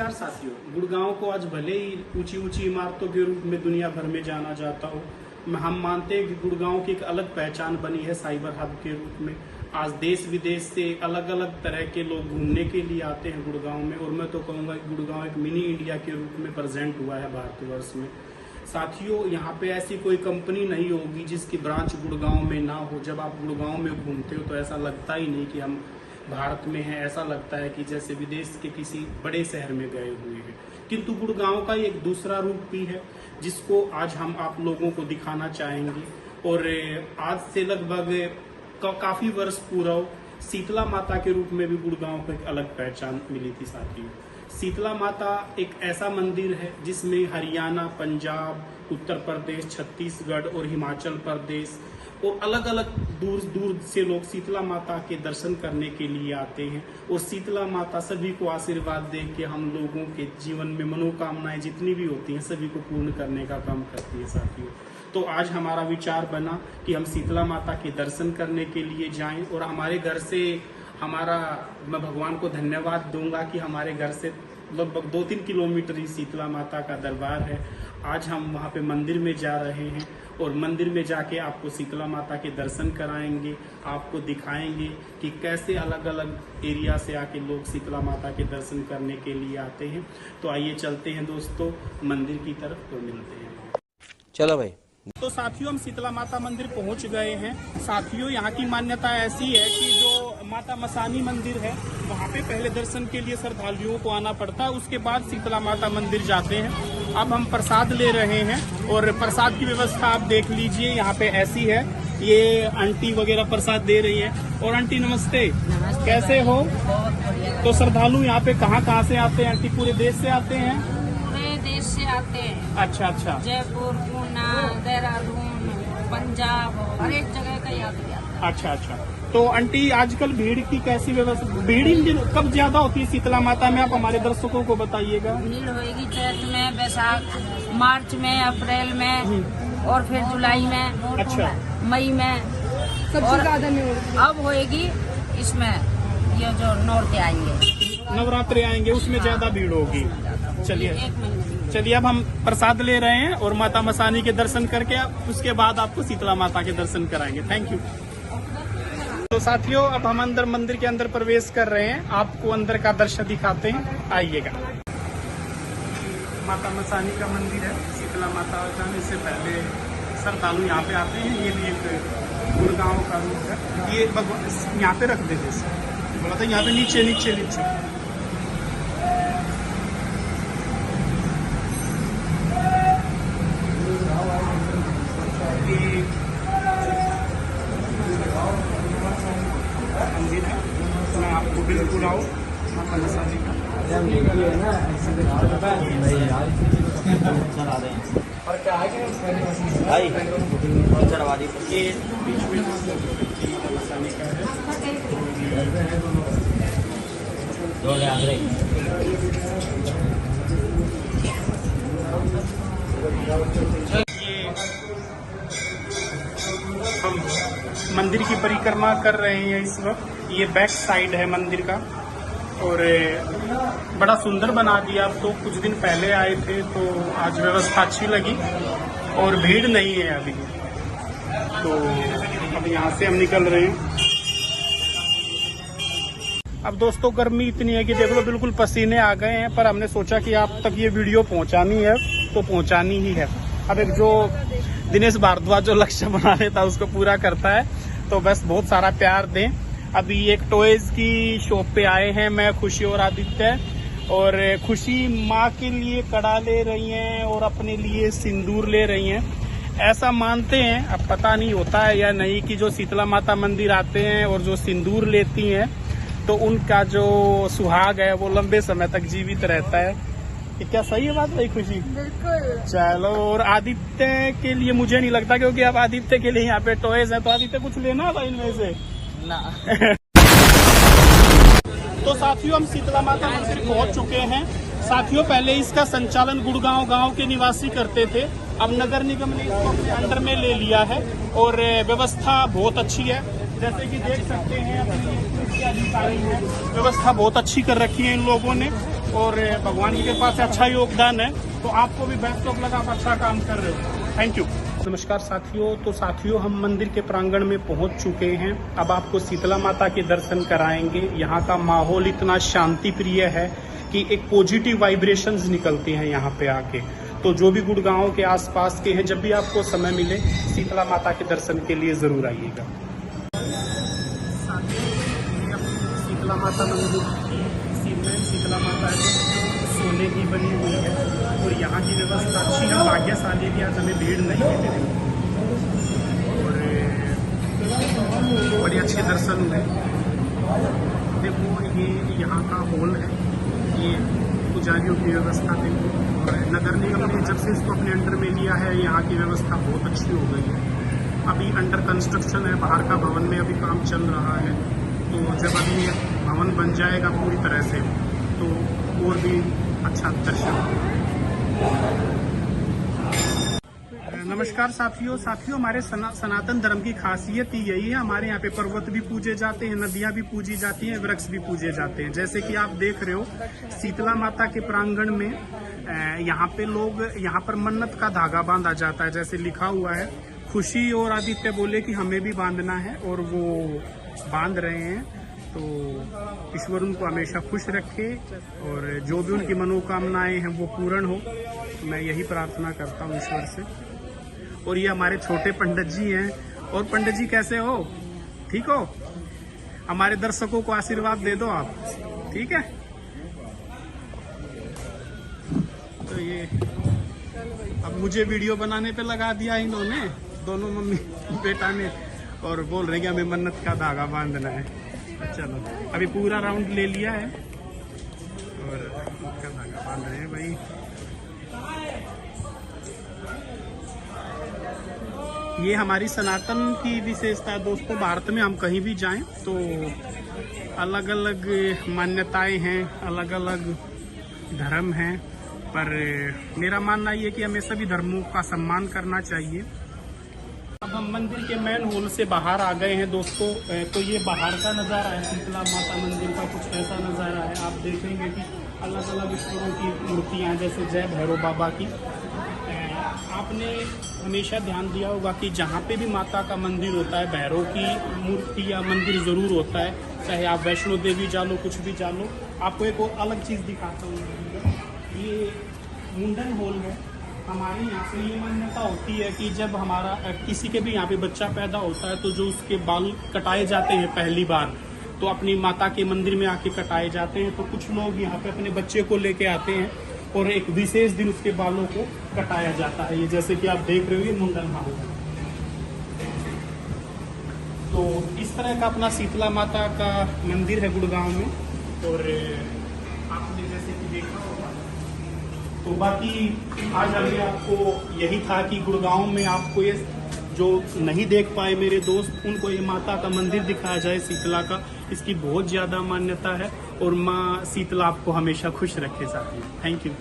नमस्कार साथियों, गुड़गांव को आज भले ही ऊंची ऊंची इमारतों के रूप में दुनिया भर में जाना जाता हो, हम मानते हैं कि गुड़गांव की एक अलग पहचान बनी है साइबर हब के रूप में। आज देश विदेश से अलग अलग तरह के लोग घूमने के लिए आते हैं गुड़गांव में, और मैं तो कहूँगा कि गुड़गांव एक मिनी इंडिया के रूप में प्रेजेंट हुआ है भारतवर्ष में। साथियों, यहाँ पे ऐसी कोई कंपनी नहीं होगी जिसकी ब्रांच गुड़गांव में ना हो। जब आप गुड़गांव में घूमते हो तो ऐसा लगता ही नहीं कि हम भारत में हैं, ऐसा लगता है कि जैसे विदेश के किसी बड़े शहर में गए हुए हैं। किंतु गुड़गांव का एक दूसरा रूप भी है जिसको आज हम आप लोगों को दिखाना चाहेंगे। और आज से लगभग काफी वर्ष पूर्व शीतला माता के रूप में भी गुड़गांव को एक अलग पहचान मिली थी साथियों। शीतला माता एक ऐसा मंदिर है जिसमें हरियाणा, पंजाब, उत्तर प्रदेश, छत्तीसगढ़ और हिमाचल प्रदेश और अलग अलग दूर दूर से लोग शीतला माता के दर्शन करने के लिए आते हैं। और शीतला माता सभी को आशीर्वाद दे के हम लोगों के जीवन में मनोकामनाएं जितनी भी होती हैं सभी को पूर्ण करने का काम करती है साथियों। तो आज हमारा विचार बना कि हम शीतला माता के दर्शन करने के लिए जाएं। और हमारे घर से मैं भगवान को धन्यवाद दूंगा कि हमारे घर से लगभग 2-3 किलोमीटर ही शीतला माता का दरबार है। आज हम वहाँ पे मंदिर में जा रहे हैं और मंदिर में जाके आपको शीतला माता के दर्शन कराएंगे, आपको दिखाएंगे कि कैसे अलग अलग एरिया से आके लोग शीतला माता के दर्शन करने के लिए आते हैं। तो आइए चलते हैं दोस्तों मंदिर की तरफ और मिलते हैं। चलो भाई। तो साथियों, हम शीतला माता मंदिर पहुंच गए हैं। साथियों, यहाँ की मान्यता ऐसी है कि जो माता मसानी मंदिर है वहाँ पे पहले दर्शन के लिए श्रद्धालुओं को आना पड़ता है, उसके बाद शीतला माता मंदिर जाते हैं। अब हम प्रसाद ले रहे हैं और प्रसाद की व्यवस्था आप देख लीजिए यहाँ पे ऐसी है। ये आंटी वगैरह प्रसाद दे रही है। और आंटी नमस्ते, कैसे हो? तो श्रद्धालु यहाँ पे कहाँ से आते हैं आंटी? पूरे देश से आते हैं? देश से आते हैं। अच्छा। जयपुर, पूना, देहरादून, पंजाब, हर एक जगह का यात्री आता है। अच्छा। तो आंटी आजकल भीड़ की कैसी व्यवस्था? भीड़ इन दिनों कब ज्यादा होती है शीतला माता में? आप हमारे दर्शकों को बताइएगा। भीड़ होगी चैत में, बैसाख, मार्च में, अप्रैल में और फिर जुलाई में। अच्छा। मई में सबसे ज्यादा अब होएगी इसमें, ये जो नवरात्रे आएंगे उसमें ज्यादा भीड़ होगी। चलिए अब हम प्रसाद ले रहे हैं और माता मसानी के दर्शन करके उसके बाद आपको शीतला माता के दर्शन कराएंगे। Thank you. तो साथियों, अब हम अंदर मंदिर के अंदर प्रवेश कर रहे हैं, आपको अंदर का दृश्य दिखाते हैं, आइएगा। माता मसानी का मंदिर है। शीतला माता जाने से पहले श्रद्धालु यहाँ पे आते हैं। ये भी एक गुड़गांव का रूप है। ये यहाँ पे रख देते बोला था, यहाँ पे नीचे। मंदिर है, मैं आपको बिल्कुल आओ माता मसानी का। भाई ये बीच में माता मसानी का है। हम मंदिर की परिक्रमा कर रहे हैं इस वक्त। ये बैक साइड है मंदिर का और बड़ा सुंदर बना दिया। अब तो कुछ दिन पहले आए थे तो आज व्यवस्था अच्छी लगी और भीड़ नहीं है अभी। तो अब यहाँ से हम निकल रहे हैं। अब दोस्तों गर्मी इतनी है कि देख लो बिल्कुल पसीने आ गए हैं, पर हमने सोचा कि आप तक ये वीडियो पहुंचानी है तो पहुंचानी ही है। अब एक जो दिनेश भारद्वाज जो लक्ष्य बना लेता उसको पूरा करता है, तो बस बहुत सारा प्यार दें। अभी एक टॉयज की शॉप पे आए हैं मैं, खुशी और आदित्य। और खुशी माँ के लिए कड़ा ले रही हैं और अपने लिए सिंदूर ले रही हैं। ऐसा मानते हैं, अब पता नहीं होता है या नहीं, कि जो शीतला माता मंदिर आते हैं और जो सिंदूर लेती हैं तो उनका जो सुहाग है वो लंबे समय तक जीवित रहता है। ये क्या सही है बात भाई खुशी? बिल्कुल। चलो, और आदित्य के लिए मुझे नहीं लगता, क्योंकि अब आदित्य के लिए यहाँ पे टॉयज है, तो आदित्य कुछ लेना था इनमें से ना। तो साथियों, हम शीतला माता मंदिर पहुंच चुके हैं। साथियों, पहले इसका संचालन गुड़गांव गांव के निवासी करते थे, अब नगर निगम ने इसको अपने अंडर में ले लिया है और व्यवस्था बहुत अच्छी है। जैसे कि देख सकते हैं अपनी अधिकारी है, व्यवस्था बहुत अच्छी कर रखी है इन लोगों ने। और भगवान की कृपा से अच्छा योगदान है, तो आपको भी बेस्ट ऑफ लक, आप अच्छा काम कर रहे हो। Thank you. नमस्कार साथियों, तो साथियों हम मंदिर के प्रांगण में पहुंच चुके हैं। अब आपको शीतला माता के दर्शन कराएंगे। यहाँ का माहौल इतना शांति प्रिय है कि एक पॉजिटिव वाइब्रेशंस निकलती हैं यहाँ पे आके। तो जो भी गुड़गांव के आसपास के हैं, जब भी आपको समय मिले शीतला माता के दर्शन के लिए जरूर आइएगा। शीतला माता मंदिर शीतला माता सोने की बनी हुई है और यहाँ की व्यवस्था अच्छी है। भाग्यशाली भी आज हमें भीड़ नहीं मिली और बड़े अच्छे दर्शन हुए। देखो ये यहाँ का हॉल है, ये पुजारियों की व्यवस्था देखो। और नगर निगम ने जब से इसको अपने अंडर में लिया है, यहाँ की व्यवस्था बहुत अच्छी हो गई है। अभी अंडर कंस्ट्रक्शन है, बाहर का भवन में अभी काम चल रहा है। तो जब अभी ये भवन बन जाएगा पूरी तरह से तो और भी अच्छा दर्शन। नमस्कार साथियों, हमारे सनातन धर्म की खासियत ही यही है। हमारे यहाँ पे पर्वत भी पूजे जाते हैं, नदियाँ भी पूजी जाती हैं, वृक्ष भी पूजे जाते हैं। जैसे कि आप देख रहे हो शीतला माता के प्रांगण में यहाँ पे लोग यहाँ पर मन्नत का धागा बांधा जाता है। जैसे लिखा हुआ है, खुशी और आदित्य बोले कि हमें भी बांधना है और वो बांध रहे हैं। तो ईश्वर उनको हमेशा खुश रखे और जो भी उनकी मनोकामनाएं हैं वो पूर्ण हो। मैं यही प्रार्थना करता हूँ ईश्वर से। और ये हमारे छोटे पंडित जी हैं। और पंडित जी कैसे हो? ठीक हो? हमारे दर्शकों को आशीर्वाद दे दो आप, ठीक है? तो ये अब मुझे वीडियो बनाने पे लगा दिया इन्होंने, दोनों मम्मी बेटा ने, और बोल रहे हैं कि हमें मन्नत का धागा बांधना है। चलो अभी पूरा राउंड ले लिया है और मन्नत का धागा बांध रहे हैं भाई। ये हमारी सनातन की विशेषता दोस्तों। भारत में हम कहीं भी जाएं तो अलग अलग मान्यताएं हैं, अलग अलग धर्म हैं, पर मेरा मानना ये है कि हमें सभी धर्मों का सम्मान करना चाहिए। अब हम मंदिर के मेन हॉल से बाहर आ गए हैं दोस्तों। तो ये बाहर का नज़ारा है शीतला माता मंदिर का, कुछ ऐसा नज़ारा है। आप देखेंगे कि अलग अलग ईश्वरों की मूर्तियाँ, जैसे जय भैरव बाबा की। आपने हमेशा ध्यान दिया होगा कि जहाँ पे भी माता का मंदिर होता है, भैरव की मूर्ति या मंदिर ज़रूर होता है। चाहे आप वैष्णो देवी जा लो, कुछ भी जा लो। आपको एक और अलग चीज़ दिखाता हूँ। ये मुंडन हॉल है। हमारे यहाँ पे ये मान्यता होती है कि जब हमारा किसी के भी यहाँ पे बच्चा पैदा होता है तो जो उसके बाल कटाए जाते हैं पहली बार, तो अपनी माता के मंदिर में आके कटाए जाते हैं। तो कुछ लोग यहाँ पे अपने बच्चे को लेके आते हैं और एक विशेष दिन उसके बालों को कटाया जाता है। ये जैसे कि आप देख रहे हो, ये मुंडन हॉल है। तो इस तरह का अपना शीतला माता का मंदिर है गुड़गांव में। और आपने जैसे कि देखा होगा, तो बाकी आज अभी आपको यही था कि गुड़गांव में आपको ये जो नहीं देख पाए मेरे दोस्त, उनको ये माता का मंदिर दिखाया जाए शीतला का। इसकी बहुत ज़्यादा मान्यता है और माँ शीतला आपको हमेशा खुश रखे साथी। Thank you.